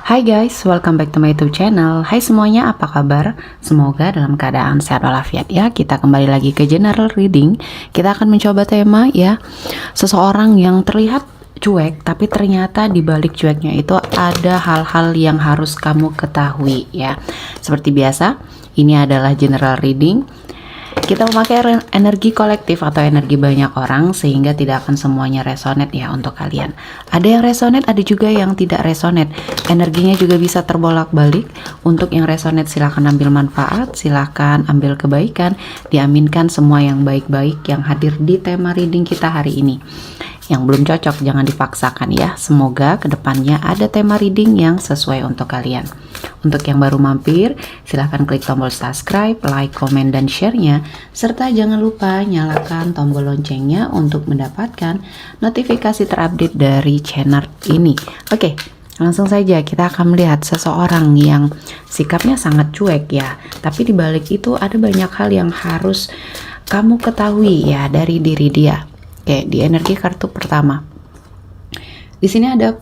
Hai guys, welcome back to my YouTube channel. Hai semuanya, apa kabar? Semoga dalam keadaan sehat walafiat ya. Kita kembali lagi ke general reading. Kita akan mencoba tema ya, seseorang yang terlihat cuek, tapi ternyata di balik cueknya itu ada hal-hal yang harus kamu ketahui ya. Seperti biasa, ini adalah general reading. Kita memakai energi kolektif atau energi banyak orang sehingga tidak akan semuanya resonate ya untuk kalian. Ada yang resonate, ada juga yang tidak resonate. Energinya juga bisa terbolak-balik. Untuk yang resonate silahkan ambil manfaat, silahkan ambil kebaikan. Diaminkan semua yang baik-baik yang hadir di tema reading kita hari ini. Yang belum cocok jangan dipaksakan ya. Semoga kedepannya ada tema reading yang sesuai untuk kalian. Untuk yang baru mampir, silahkan klik tombol subscribe, like, komen, dan share-nya. Serta jangan lupa nyalakan tombol loncengnya untuk mendapatkan notifikasi terupdate dari channel ini. Oke, langsung saja kita akan melihat seseorang yang sikapnya sangat cuek ya. Tapi di balik itu ada banyak hal yang harus kamu ketahui ya dari diri dia. Oke, di energi kartu pertama. Di sini ada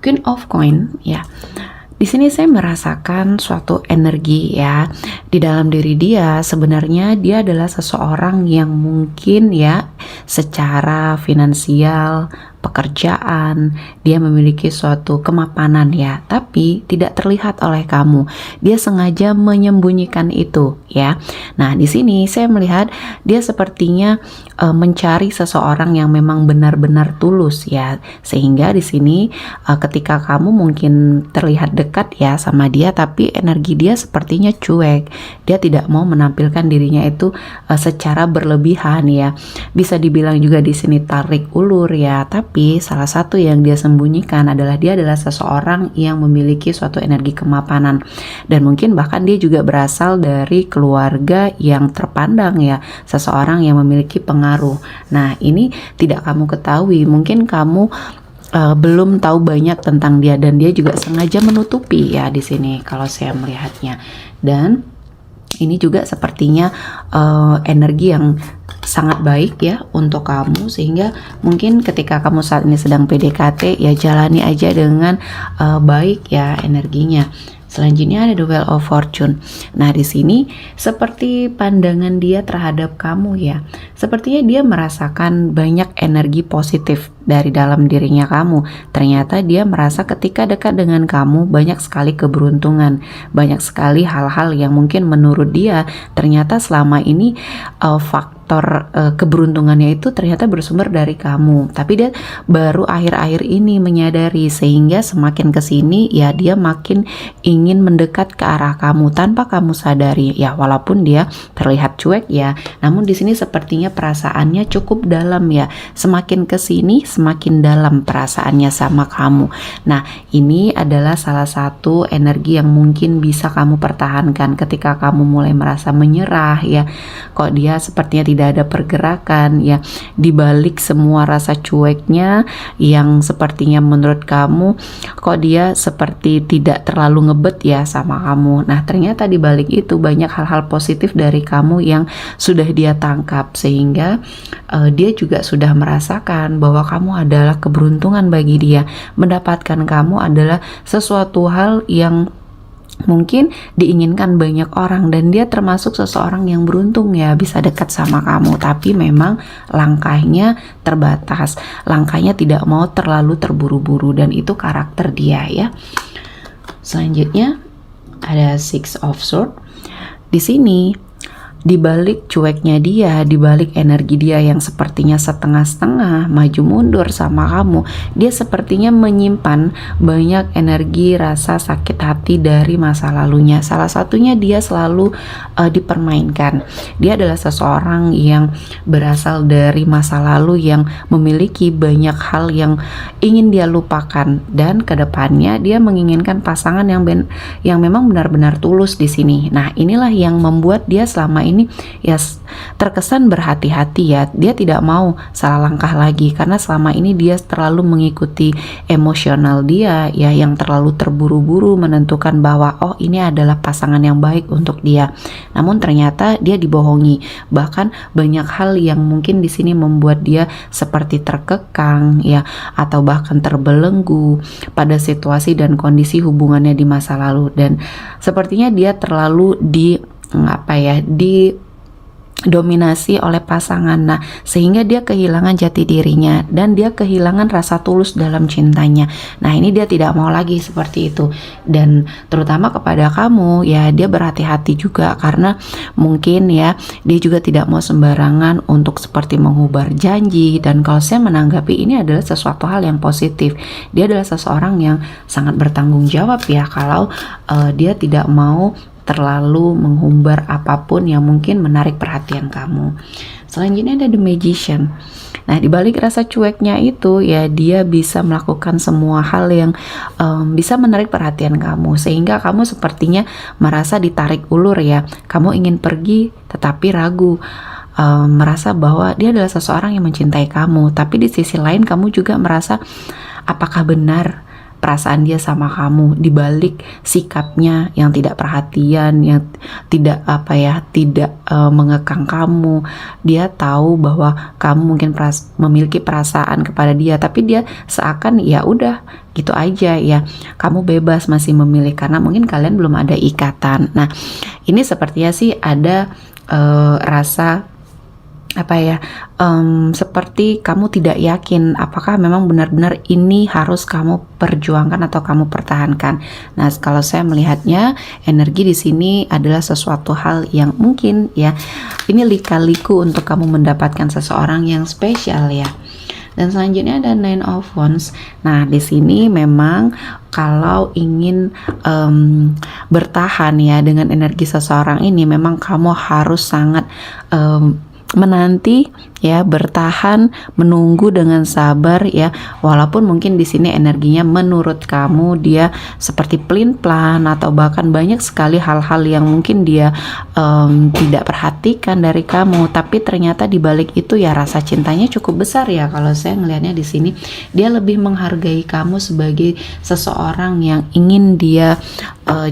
Queen of Coin ya. Di sini saya merasakan suatu energi ya di dalam diri dia. Sebenarnya dia adalah seseorang yang mungkin ya secara finansial, pekerjaan, dia memiliki suatu kemapanan ya, tapi tidak terlihat oleh kamu. Dia sengaja menyembunyikan itu ya. Nah, di sini saya melihat dia sepertinya mencari seseorang yang memang benar-benar tulus ya. Sehingga di sini ketika kamu mungkin terlihat dekat ya sama dia, tapi energi dia sepertinya cuek. Dia tidak mau menampilkan dirinya itu secara berlebihan ya. Bisa dibilang juga di sini tarik ulur ya, tapi salah satu yang dia sembunyikan adalah dia adalah seseorang yang memiliki suatu energi kemapanan, dan mungkin bahkan dia juga berasal dari keluarga yang terpandang ya, seseorang yang memiliki pengaruh. Nah, ini tidak kamu ketahui, mungkin kamu belum tahu banyak tentang dia, dan dia juga sengaja menutupi ya di sini kalau saya melihatnya. Dan ini juga sepertinya energi yang sangat baik ya untuk kamu, sehingga mungkin ketika kamu saat ini sedang PDKT ya jalani aja dengan baik ya energinya. Selanjutnya ada The Wheel of Fortune. Nah, di sini seperti pandangan dia terhadap kamu ya. Sepertinya dia merasakan banyak energi positif dari dalam dirinya kamu. Ternyata dia merasa ketika dekat dengan kamu banyak sekali keberuntungan, banyak sekali hal-hal yang mungkin menurut dia ternyata selama ini faktor keberuntungannya itu ternyata bersumber dari kamu. Tapi dia baru akhir-akhir ini menyadari, sehingga semakin kesini ya dia makin ingin mendekat ke arah kamu tanpa kamu sadari ya, walaupun dia terlihat cuek ya, namun di sini sepertinya perasaannya cukup dalam ya. Semakin kesini semakin dalam perasaannya sama kamu. Nah, ini adalah salah satu energi yang mungkin bisa kamu pertahankan ketika kamu mulai merasa menyerah ya. Kok dia sepertinya tidak ada pergerakan ya, dibalik semua rasa cueknya yang sepertinya menurut kamu kok dia seperti tidak terlalu ngebet ya sama kamu. Nah, ternyata dibalik itu banyak hal-hal positif dari kamu yang sudah dia tangkap, sehingga dia juga sudah merasakan bahwa kamu adalah keberuntungan bagi dia. Mendapatkan kamu adalah sesuatu hal yang mungkin diinginkan banyak orang, dan dia termasuk seseorang yang beruntung ya bisa dekat sama kamu, tapi memang langkahnya terbatas, langkahnya tidak mau terlalu terburu-buru, dan itu karakter dia ya. Selanjutnya ada Six of Swords. Di sini di balik cueknya dia, di balik energi dia yang sepertinya setengah-setengah, maju mundur sama kamu, dia sepertinya menyimpan banyak energi rasa sakit hati dari masa lalunya. Salah satunya dia selalu dipermainkan. Dia adalah seseorang yang berasal dari masa lalu yang memiliki banyak hal yang ingin dia lupakan, dan kedepannya dia menginginkan pasangan yang memang benar-benar tulus di sini. Nah, inilah yang membuat dia selama ini ya terkesan berhati-hati ya. Dia tidak mau salah langkah lagi karena selama ini dia terlalu mengikuti emosional dia ya, yang terlalu terburu-buru menentukan bahwa oh ini adalah pasangan yang baik untuk dia. Namun ternyata dia dibohongi. Bahkan banyak hal yang mungkin di sini membuat dia seperti terkekang ya, atau bahkan terbelenggu pada situasi dan kondisi hubungannya di masa lalu, dan sepertinya dia terlalu dominasi oleh pasangan. Nah, sehingga dia kehilangan jati dirinya dan dia kehilangan rasa tulus dalam cintanya. Nah, ini dia tidak mau lagi seperti itu. Dan terutama kepada kamu ya, dia berhati-hati juga karena mungkin ya dia juga tidak mau sembarangan untuk seperti mengubah janji. Dan kalau saya menanggapi ini adalah sesuatu hal yang positif. Dia adalah seseorang yang sangat bertanggung jawab ya, kalau dia tidak mau terlalu menghumbar apapun yang mungkin menarik perhatian kamu. Selanjutnya ada The Magician. Nah, di balik rasa cueknya itu ya, dia bisa melakukan semua hal yang bisa menarik perhatian kamu, sehingga kamu sepertinya merasa ditarik ulur ya. Kamu ingin pergi tetapi ragu, merasa bahwa dia adalah seseorang yang mencintai kamu, tapi di sisi lain kamu juga merasa apakah benar perasaan dia sama kamu, dibalik sikapnya yang tidak perhatian, yang tidak mengekang kamu. Dia tahu bahwa kamu mungkin memiliki perasaan kepada dia, tapi dia seakan ya udah gitu aja ya, kamu bebas masih memilih karena mungkin kalian belum ada ikatan. Nah, ini sepertinya sih ada rasa seperti kamu tidak yakin apakah memang benar-benar ini harus kamu perjuangkan atau kamu pertahankan. Nah, kalau saya melihatnya, energi di sini adalah sesuatu hal yang mungkin ya, ini lika-liku untuk kamu mendapatkan seseorang yang spesial ya. Dan selanjutnya ada Nine of Wands. Nah, di sini memang kalau ingin bertahan ya dengan energi seseorang ini, memang kamu harus sangat menanti ya, bertahan, menunggu dengan sabar ya, walaupun mungkin di sini energinya menurut kamu dia seperti pelin-pelan atau bahkan banyak sekali hal-hal yang mungkin dia tidak perhatikan dari kamu, tapi ternyata di balik itu ya rasa cintanya cukup besar ya. Kalau saya ngelihatnya di sini, dia lebih menghargai kamu sebagai seseorang yang ingin dia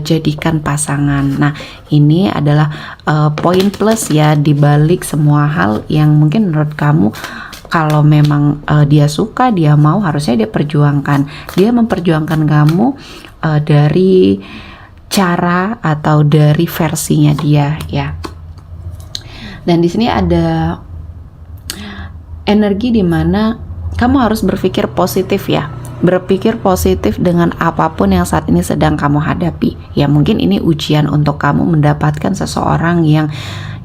jadikan pasangan. Nah, ini adalah poin plus ya di balik semua hal yang mungkin menurut kamu kalau memang dia suka, dia mau, harusnya dia perjuangkan. Dia memperjuangkan kamu dari cara atau dari versinya dia ya. Dan di sini ada energi di mana kamu harus berpikir positif ya. Berpikir positif dengan apapun yang saat ini sedang kamu hadapi. Ya, mungkin ini ujian untuk kamu mendapatkan seseorang yang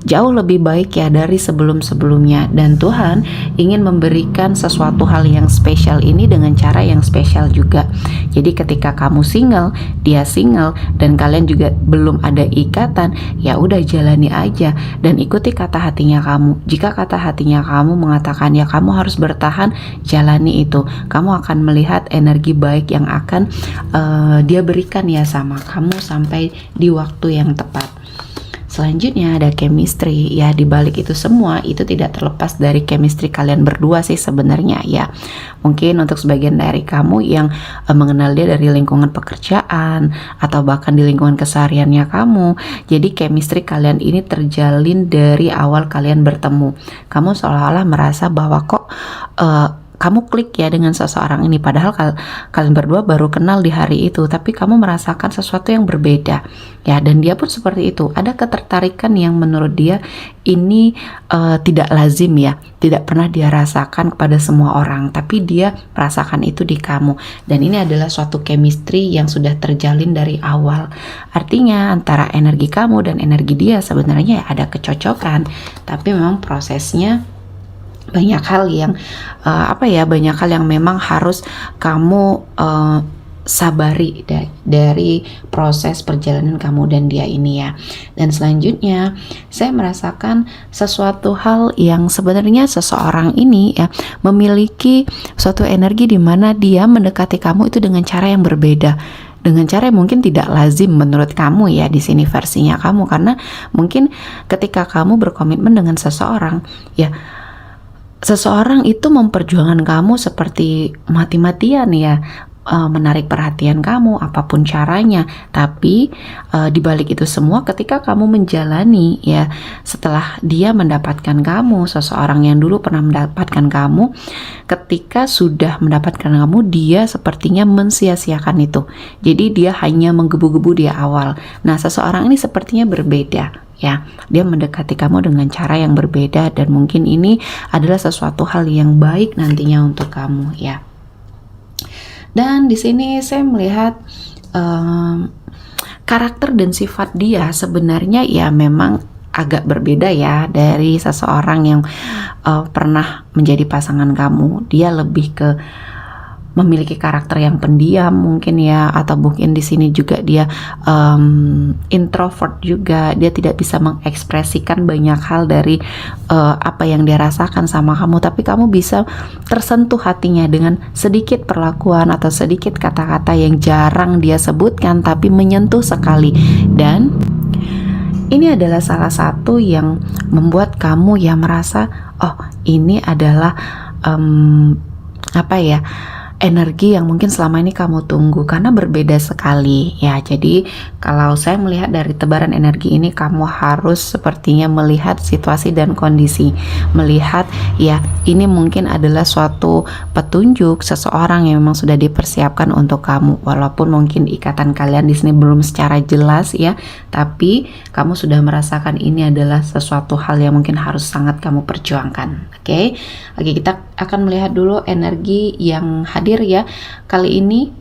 jauh lebih baik ya dari sebelum-sebelumnya, dan Tuhan ingin memberikan sesuatu hal yang spesial ini dengan cara yang spesial juga. Jadi ketika kamu single, dia single, dan kalian juga belum ada ikatan, ya udah jalani aja dan ikuti kata hatinya kamu. Jika kata hatinya kamu mengatakan ya kamu harus bertahan, jalani itu. Kamu akan melihat energi baik yang akan dia berikan ya sama kamu sampai di waktu yang tepat. Selanjutnya ada chemistry ya. Di balik itu semua itu tidak terlepas dari chemistry kalian berdua sih sebenarnya ya. Mungkin untuk sebagian dari kamu yang mengenal dia dari lingkungan pekerjaan atau bahkan di lingkungan kesehariannya kamu, jadi chemistry kalian ini terjalin dari awal kalian bertemu. Kamu seolah-olah merasa bahwa kok kamu klik ya dengan seseorang ini, padahal kalian berdua baru kenal di hari itu, tapi kamu merasakan sesuatu yang berbeda ya. Dan dia pun seperti itu, ada ketertarikan yang menurut dia ini tidak lazim ya, tidak pernah dia rasakan kepada semua orang, tapi dia merasakan itu di kamu. Dan ini adalah suatu chemistry yang sudah terjalin dari awal. Artinya antara energi kamu dan energi dia sebenarnya ada kecocokan, tapi memang prosesnya banyak hal yang banyak hal yang memang harus kamu sabari dari proses perjalanan kamu dan dia ini ya. Dan selanjutnya saya merasakan sesuatu hal yang sebenarnya seseorang ini ya memiliki suatu energi di mana dia mendekati kamu itu dengan cara yang berbeda. dengan cara yang mungkin tidak lazim menurut kamu ya, di sini versinya kamu, karena mungkin ketika kamu berkomitmen dengan seseorang ya, seseorang itu memperjuangkan kamu seperti mati-matian ya, menarik perhatian kamu apapun caranya. Tapi di balik itu semua, ketika kamu menjalani ya, setelah dia mendapatkan kamu, seseorang yang dulu pernah mendapatkan kamu, ketika sudah mendapatkan kamu, dia sepertinya mensia-siakan itu. Jadi dia hanya menggebu-gebu di awal. Nah, seseorang ini sepertinya berbeda ya, dia mendekati kamu dengan cara yang berbeda, dan mungkin ini adalah sesuatu hal yang baik nantinya untuk kamu ya. Dan di sini saya melihat karakter dan sifat dia sebenarnya ya memang agak berbeda ya dari seseorang yang pernah menjadi pasangan kamu. Dia lebih ke memiliki karakter yang pendiam mungkin ya, atau mungkin di sini juga dia introvert juga. Dia tidak bisa mengekspresikan banyak hal dari apa yang dia rasakan sama kamu, tapi kamu bisa tersentuh hatinya dengan sedikit perlakuan atau sedikit kata-kata yang jarang dia sebutkan tapi menyentuh sekali. Dan ini adalah salah satu yang membuat kamu ya merasa, oh ini adalah energi yang mungkin selama ini kamu tunggu, karena berbeda sekali ya. Jadi kalau saya melihat dari tebaran energi ini, kamu harus sepertinya melihat situasi dan kondisi, melihat ya ini mungkin adalah suatu petunjuk seseorang yang memang sudah dipersiapkan untuk kamu. Walaupun mungkin ikatan kalian di sini belum secara jelas ya, tapi kamu sudah merasakan ini adalah sesuatu hal yang mungkin harus sangat kamu perjuangkan. Oke, kita akan melihat dulu energi yang hadir ya. Kali ini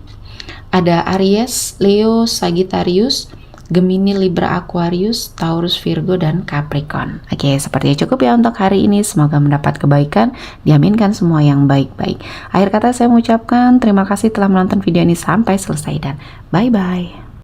ada Aries, Leo, Sagittarius, Gemini, Libra, Aquarius, Taurus, Virgo, dan Capricorn. Oke, sepertinya cukup ya untuk hari ini. Semoga mendapat kebaikan, diaminkan semua yang baik-baik. Akhir kata saya mengucapkan terima kasih telah menonton video ini sampai selesai, dan bye-bye.